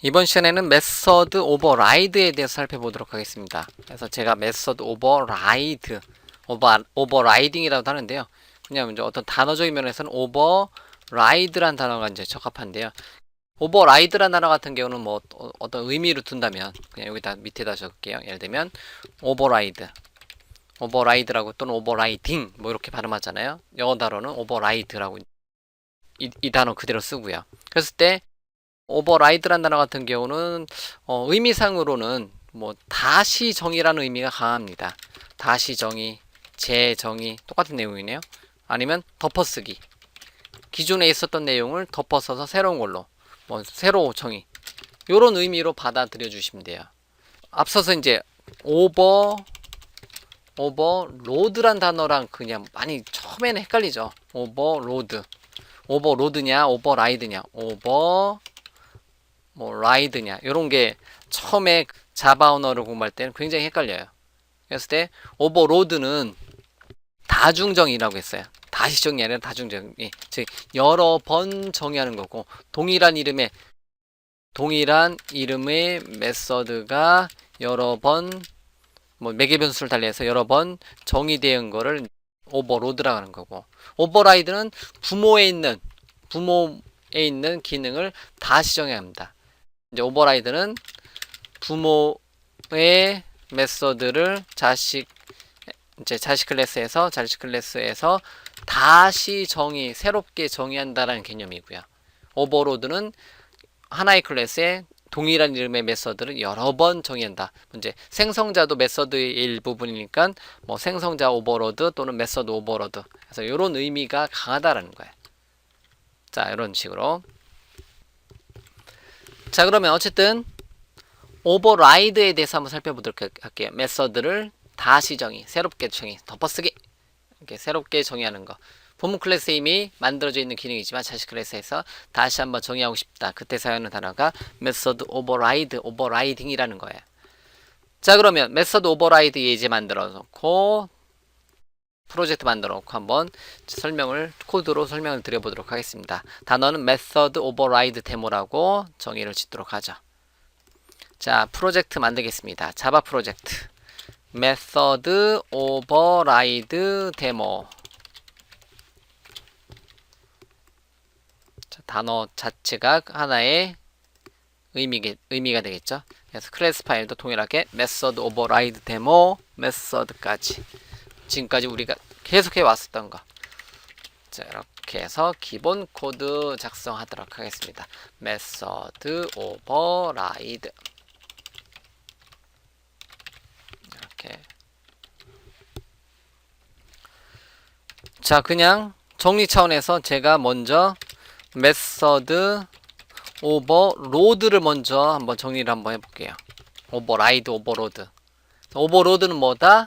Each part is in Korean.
이번 시간에는 메서드 오버라이드에 대해서 살펴보도록 하겠습니다. 그래서 제가 메서드 오버라이딩이라고도 하는데요. 그냥 이제 어떤 단어적인 면에서는 오버라이드란 단어가 이제 적합한데요. 오버라이드란 단어 같은 경우는 뭐 어떤 의미로 둔다면 그냥 여기다 밑에다 적을게요. 예를 들면 오버라이드, 오버라이드라고 또는 오버라이딩 뭐 이렇게 발음하잖아요. 영어 단어는 오버라이드라고 이 단어 그대로 쓰고요. 그랬을 때 오버라이드란 단어 같은 경우는 의미상으로는 뭐 다시 정의라는 의미가 강합니다. 다시 정의, 재정의 똑같은 내용이네요. 아니면 덮어쓰기. 기존에 있었던 내용을 덮어써서 새로운 걸로 뭐 새로 정의. 요런 의미로 받아들여 주시면 돼요. 앞서서 이제 오버로드란 단어랑 그냥 많이 처음에는 헷갈리죠. 오버로드냐 오버라이드냐 뭐 라이드냐 이런 게 처음에 자바 언어를 공부할 때는 굉장히 헷갈려요. 그랬을 때 오버로드는 다중정의라고 했어요. 다시 정의 아니라 다중정의, 즉 여러 번 정의하는 거고 동일한 이름의 메서드가 여러 번 뭐 매개 변수를 달리해서 여러 번 정의되는 거를 오버로드라고 하는 거고, 오버라이드는 부모에 있는 기능을 다시 정의해야 합니다. 이제 오버라이드는 부모의 메서드를 자식 클래스에서 다시 새롭게 정의한다라는 개념이고요. 오버로드는 하나의 클래스에 동일한 이름의 메서드를 여러 번 정의한다. 이제 생성자도 메서드의 일부분이니까 뭐 생성자 오버로드 또는 메서드 오버로드. 그래서 이런 의미가 강하다라는 거예요. 자, 이런 식으로. 자, 그러면 어쨌든 오버라이드에 대해서 한번 살펴보도록 할게요. 메서드를 다시 정의, 새롭게 정의, 덮어쓰기 이렇게 새롭게 정의하는 거. 본문 클래스에 이미 만들어져 있는 기능이지만 자식 클래스에서 다시 한번 정의하고 싶다. 그때 사용하는 단어가 메서드 오버라이딩이라는 거예요. 자, 그러면 메서드 오버라이드 예제 만들어 놓고 프로젝트 만들어 놓고 한번 코드로 설명을 드려보도록 하겠습니다. 단어는 메서드 오버라이드 데모라고 정의를 짓도록 하죠. 자, 프로젝트 만들겠습니다. 자바 프로젝트 메서드 오버라이드 데모. 자, 단어 자체가 하나의 의미가 되겠죠. 그래서 클래스 파일도 동일하게 메서드 오버라이드 데모 메서드까지, 지금까지 우리가 계속해 왔었던 거. 자, 이렇게 해서 기본 코드 작성하도록 하겠습니다. 메서드 오버라이드 이렇게. 자, 그냥 정리 차원에서 제가 먼저 메서드 오버로드를 먼저 한번 정리를 한번 해볼게요. 오버라이드, 오버로드는 뭐다?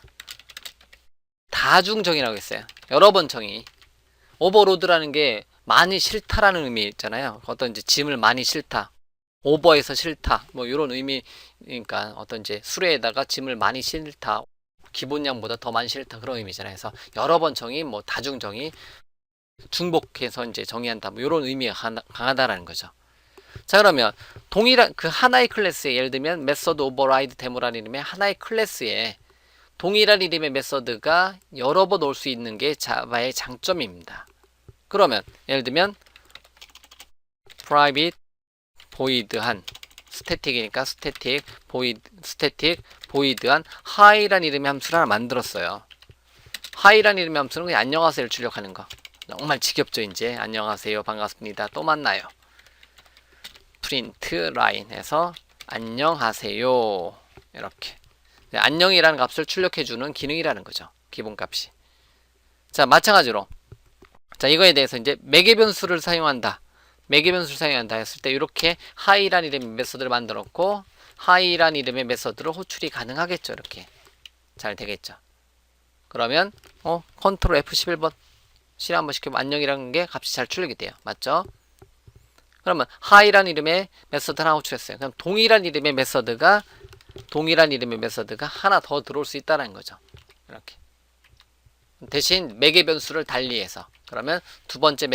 다중정의라고 했어요. 여러 번 정의. 오버로드라는 게 많이 싫다라는 의미 있잖아요. 어떤 이제 짐을 많이 싫다, 오버해서 싫다, 뭐 이런 의미니까 어떤 이제 수레에다가 짐을 많이 싫다, 기본량보다 더 많이 싫다, 그런 의미잖아요. 그래서 여러 번 정의, 뭐 다중정의, 중복해서 이제 정의한다, 뭐 이런 의미가 강하다라는 거죠. 자, 그러면 동일한 그 하나의 클래스에, 예를 들면 메서드 오버라이드 데모라는 이름의 하나의 클래스에 동일한 이름의 메서드가 여러 번 올 수 있는 게 자바의 장점입니다. 그러면 예를 들면 private void한 스태틱이니까 스태틱 void한 hi란 이름의 함수를 하나 만들었어요. hi란 이름의 함수는 그냥 안녕하세요를 출력하는 거. 정말 지겹죠. 이제 안녕하세요, 반갑습니다, 또 만나요. print line 해서 안녕하세요 이렇게 안녕이라는 값을 출력해주는 기능이라는 거죠. 기본값이. 자, 마찬가지로 자, 이거에 대해서 이제 매개 변수를 사용한다 했을 때 이렇게 hi란 이름의 메서드를 만들었고 hi란 이름의 메서드로 호출이 가능하겠죠. 이렇게 잘 되겠죠. 그러면 컨트롤 F11번 실행 한번 시키면 안녕이라는 게 값이 잘 출력이 돼요. 맞죠? 그러면 hi란 이름의 메서드 하나 호출했어요. 그럼 동일한 이름의 메서드가 하나 더 들어올 수 있다는 거죠. 이렇게. 대신 매개 변수를 달리해서. 그러면 두 번째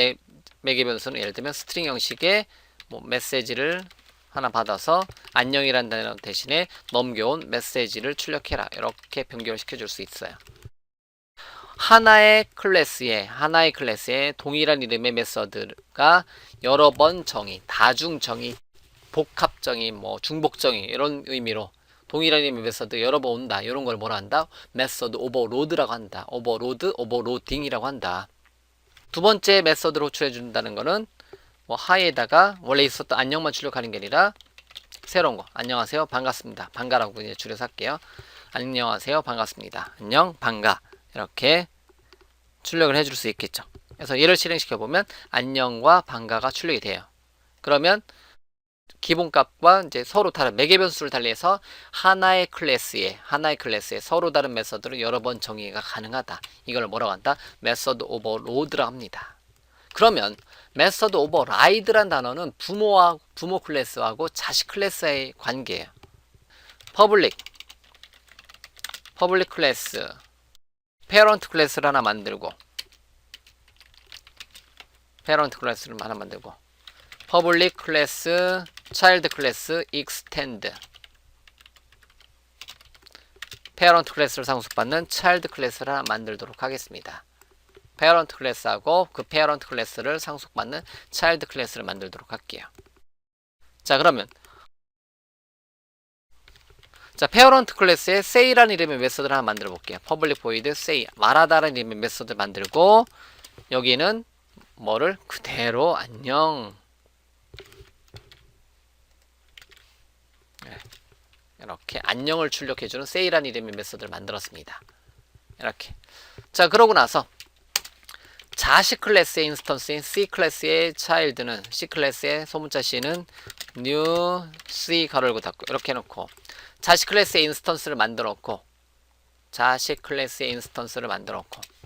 매개 변수는 예를 들면 스트링 형식의 뭐 메시지를 하나 받아서 안녕이란 단어 대신에 넘겨온 메시지를 출력해라. 이렇게 변경을 시켜줄 수 있어요. 하나의 클래스에 동일한 이름의 메서드가 여러 번 정의, 다중 정의, 복합 정의, 뭐 중복 정의 이런 의미로 동일한 이름의 메서드 여러 번 온다. 이런 걸 뭐라 한다? 메서드 오버로드라고 한다. 오버로드, 오버로딩이라고 한다. 두 번째 메서드로 호출해 준다는 거는 뭐 하에다가 원래 있었던 안녕만 출력하는 게 아니라 새로운 거. 안녕하세요, 반갑습니다. 반가라고 이제 줄여서 할게요. 안녕하세요, 반갑습니다. 안녕, 반가. 이렇게 출력을 해줄 수 있겠죠. 그래서 얘를 실행시켜 보면 안녕과 반가가 출력이 돼요. 그러면 기본값과 이제 서로 다른 매개 변수를 달리해서 하나의 클래스에 서로 다른 메서드를 여러 번 정의가 가능하다. 이걸 뭐라고 한다? 메서드 오버로드라고 합니다. 그러면 메서드 오버라이드란 단어는 부모 클래스하고 자식 클래스의 관계예요. 퍼블릭 클래스, 페런트 클래스를 하나 만들고, 퍼블릭 클래스, 차일드 클래스, 익스텐드, 페런트 클래스를 상속받는 차일드 클래스를 하나 만들도록 하겠습니다. 페어런트 클래스하고 그 페어런트 클래스를 상속받는 차일드 클래스를 만들도록 할게요. 자, 그러면 페어런트 클래스에 say라는 이름의 메서드를 하나 만들어 볼게요. public void say 말하다라는 이름의 메서드를 만들고 여기는 뭐를 그대로 안녕 이렇게 안녕을 출력해주는 say라는 이름의 메서드를 만들었습니다. 이렇게. 자, 그러고 나서 자식 클래스의 인스턴스인 C 클래스의 child는 C 클래스의 소문자 C는 new C 가로 열고 닫고 이렇게 해놓고 자식 클래스의 인스턴스를 만들었고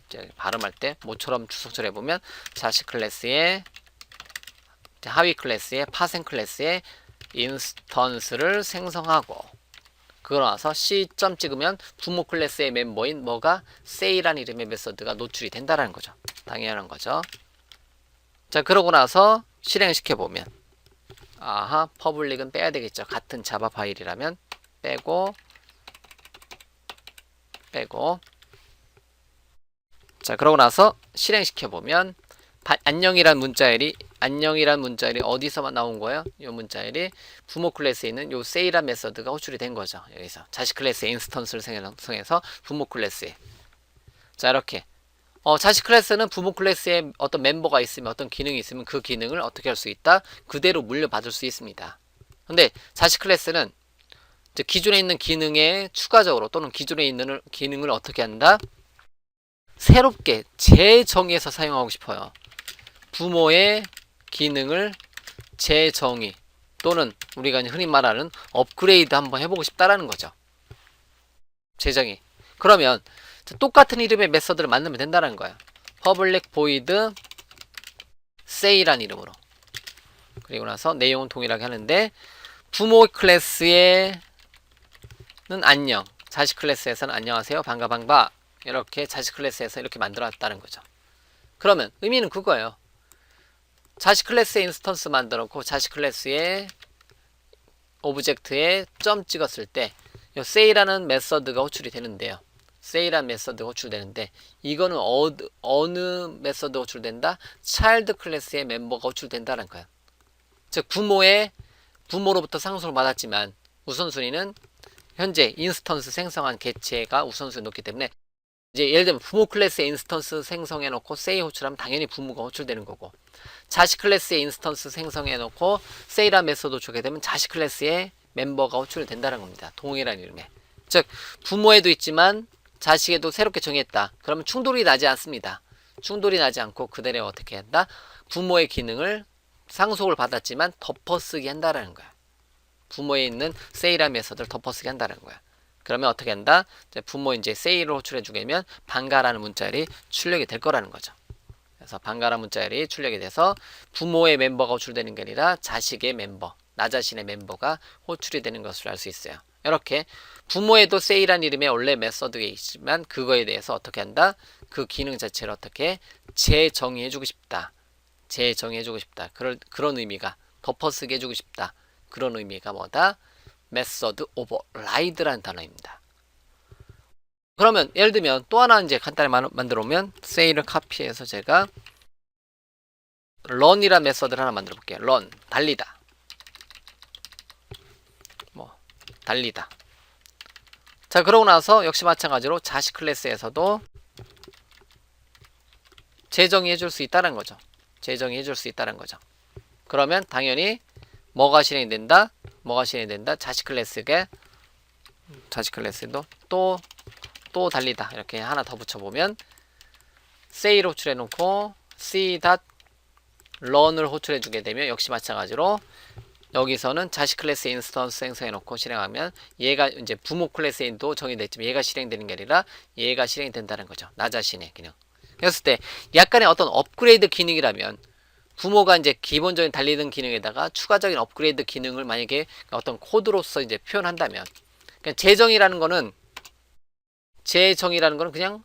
이제 발음할 때 모처럼 주석처럼 해보면 자식 클래스의 하위 클래스의 파생 클래스의 인스턴스를 생성하고 그러고 나서 C 점 찍으면 부모 클래스의 멤버인 뭐가 say라는 이름의 메서드가 노출이 된다는 거죠. 당연한 거죠. 자, 그러고 나서 실행시켜보면 아하, 퍼블릭은 빼야 되겠죠. 같은 자바 파일이라면 빼고 자, 그러고 나서 실행시켜보면 안녕이란 문자열이 어디서만 나온 거예요? 이 문자열이 부모 클래스에 있는 요 say란 메서드가 호출이 된 거죠. 여기서 자식 클래스의 인스턴스를 생성해서 부모 클래스에 자, 이렇게 자식 클래스는 부모 클래스에 어떤 멤버가 있으면 어떤 기능이 있으면 그 기능을 어떻게 할 수 있다? 그대로 물려받을 수 있습니다. 근데 자식 클래스는 기존에 있는 기능에 추가적으로 또는 기존에 있는 기능을 어떻게 한다? 새롭게 재정의해서 사용하고 싶어요. 부모의 기능을 재정의 또는 우리가 흔히 말하는 업그레이드 한번 해보고 싶다라는 거죠. 재정의. 그러면 똑같은 이름의 메서드를 만들면 된다는 거예요. public void say란 이름으로. 그리고 나서 내용은 동일하게 하는데 부모 클래스에는 안녕, 자식 클래스에서는 안녕하세요, 반가 이렇게 자식 클래스에서 이렇게 만들어놨다는 거죠. 그러면 의미는 그거예요. 자식 클래스의 인스턴스 만들었고 자식 클래스의 오브젝트에 점 찍었을 때 이 say라는 메서드가 호출이 되는데요. say라는 메서드가 호출되는데 이거는 어느 메서드가 호출된다? child 클래스의 멤버가 호출된다는 거예요. 즉 부모로부터 상속을 받았지만 우선순위는 현재 인스턴스 생성한 개체가 우선순위 높기 때문에 이제 예를 들면 부모 클래스의 인스턴스 생성해 놓고 say 호출하면 당연히 부모가 호출되는 거고 자식 클래스의 인스턴스 생성해 놓고 say라는 메서드 호출하게 되면 자식 클래스의 멤버가 호출된다는 겁니다. 동일한 이름에. 즉 부모에도 있지만 자식에도 새롭게 정했다. 그러면 충돌이 나지 않습니다. 충돌이 나지 않고 그대로 어떻게 한다? 부모의 기능을 상속을 받았지만 덮어쓰기 한다라는 거야. 부모에 있는 say라는 메서드를 덮어쓰기 한다는 거야. 그러면 어떻게 한다? 부모 이제 say를 호출해 주게 되면 반가라는 문자열이 출력이 될 거라는 거죠. 그래서 반가라는 문자열이 출력이 돼서 부모의 멤버가 호출되는 게 아니라 자식의 멤버, 나 자신의 멤버가 호출이 되는 것을 알 수 있어요. 이렇게 부모에도 say라는 이름의 원래 메서드가 있지만 그거에 대해서 어떻게 한다? 그 기능 자체를 어떻게 재정의해주고 싶다. 그런 의미가 덮어쓰기 해주고 싶다. 그런 의미가 뭐다? 메서드 오버라이드라는 단어입니다. 그러면 예를 들면 또 하나 이제 간단히 만들어 오면 say를 카피해서 제가 run이라는 메서드를 하나 만들어 볼게요. run 달리다. 뭐 달리다. 자, 그러고 나서 역시 마찬가지로 자식 클래스에서도 재정의해 줄 수 있다는 거죠. 재정의해 줄 수 있다는 거죠. 그러면 당연히 뭐가 실행된다? 뭐가 실행된다? 자식 클래스에 자식 클래스도 또 달리다 이렇게 하나 더 붙여보면 say를 호출해 놓고 c.run을 호출해 주게 되면 역시 마찬가지로 여기서는 자식 클래스 인스턴스 생성해 놓고 실행하면 얘가 이제 부모 클래스인도 정의됐지만 얘가 실행되는 게 아니라 얘가 실행된다는 거죠. 나 자신의 기능. 그랬을 때 약간의 어떤 업그레이드 기능이라면 부모가 이제 기본적인 달리는 기능에다가 추가적인 업그레이드 기능을 만약에 어떤 코드로서 이제 표현한다면 재정이라는 거는 그냥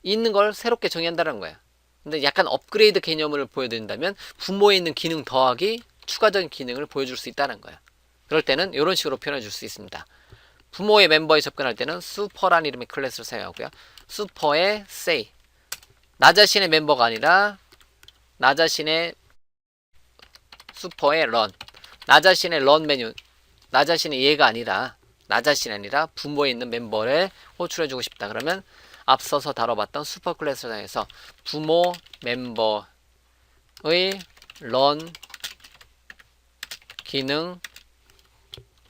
있는 걸 새롭게 정의한다는 거야. 근데 약간 업그레이드 개념을 보여드린다면 부모에 있는 기능 더하기 추가적인 기능을 보여줄 수 있다는 거야. 그럴 때는 이런 식으로 표현해 줄 수 있습니다. 부모의 멤버에 접근할 때는 슈퍼라는 이름의 클래스를 사용하고요. 슈퍼의 say 나 자신의 멤버가 아니라 나 자신의 슈퍼의 run 나 자신의 run 메뉴 나 자신의 얘가 아니라 나 자신이 아니라 부모에 있는 멤버를 호출해 주고 싶다. 그러면 앞서서 다뤄봤던 슈퍼 클래스를 사용해서 부모 멤버의 run 기능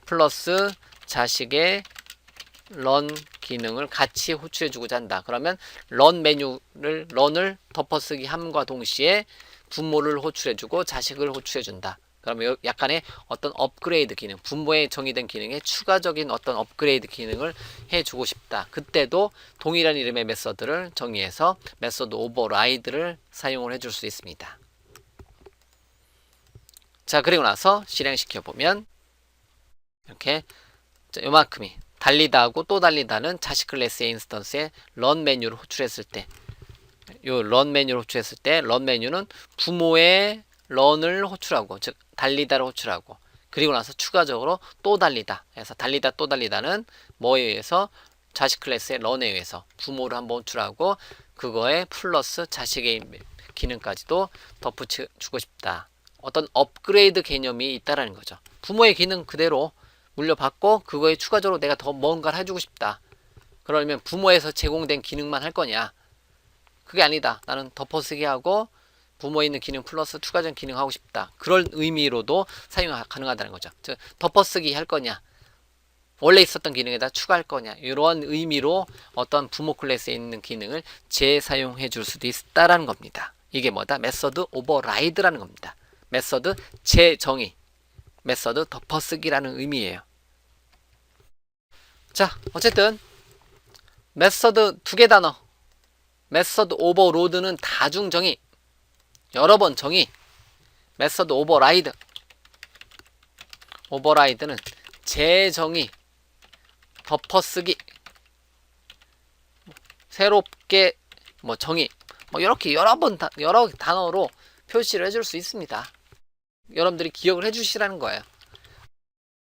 플러스 자식의 run 기능을 같이 호출해 주고자 한다. 그러면 run을 덮어쓰기 함과 동시에 부모를 호출해 주고 자식을 호출해 준다. 그러면 약간의 어떤 업그레이드 기능, 부모에 정의된 기능에 추가적인 어떤 업그레이드 기능을 해주고 싶다. 그때도 동일한 이름의 메서드를 정의해서 메서드 오버라이드를 사용을 해줄 수 있습니다. 자, 그리고 나서 실행시켜 보면 이렇게 요만큼이 달리다 하고 또 달리다는 자식 클래스의 인스턴스에 run 메뉴를 호출했을 때 요 run 메뉴를 호출했을 때 run 메뉴는 부모의 run을 호출하고 즉 달리다를 호출하고 그리고 나서 추가적으로 또 달리다 해서 달리다 또 달리다는 뭐에 의해서 자식 클래스의 run에 의해서 부모를 한번 호출하고 그거에 플러스 자식의 기능까지도 덧붙여주고 싶다. 어떤 업그레이드 개념이 있다라는 거죠. 부모의 기능 그대로 물려받고 그거에 추가적으로 내가 더 뭔가를 해주고 싶다. 그러면 부모에서 제공된 기능만 할 거냐? 그게 아니다. 나는 덮어쓰기 하고 부모에 있는 기능 플러스 추가적인 기능 하고 싶다. 그런 의미로도 사용 가능하다는 거죠. 즉 덮어쓰기 할 거냐? 원래 있었던 기능에다 추가할 거냐? 이런 의미로 어떤 부모 클래스에 있는 기능을 재사용해 줄 수도 있다라는 겁니다. 이게 뭐다? 메서드 오버라이드라는 겁니다. 메서드 재정의, 메서드 덮어쓰기라는 의미예요. 자, 어쨌든 메서드 두 개 단어 메서드 오버로드는 다중정의 여러 번 정의 메서드 오버라이드는 재정의 덮어쓰기 새롭게 정의 이렇게 여러 단어로 표시를 해줄 수 있습니다. 여러분들이 기억을 해주시라는 거예요.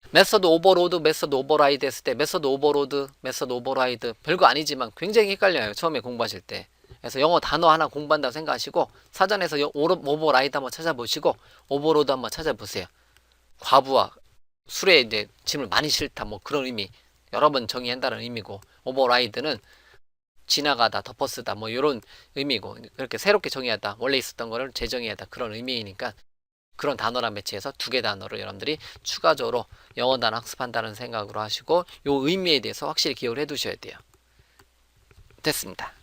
메서드 오버로드, 메서드 오버라이드 했을 때 메서드 오버로드, 메서드 오버라이드 별거 아니지만 굉장히 헷갈려요. 처음에 공부하실 때. 그래서 영어 단어 하나 공부한다고 생각하시고 사전에서 오버라이드 한번 찾아보시고 오버로드 한번 찾아보세요. 과부하, 술에 이제 짐을 많이 싣다 그런 의미 여러 번 정의한다는 의미고 오버라이드는 지나가다, 덮어쓰다 이런 의미고 그렇게 새롭게 정의하다, 원래 있었던 거를 재정의하다 그런 의미이니까 그런 단어랑 매치해서 두 개 단어를 여러분들이 추가적으로 영어 단어 학습한다는 생각으로 하시고 요 의미에 대해서 확실히 기억을 해 두셔야 돼요. 됐습니다.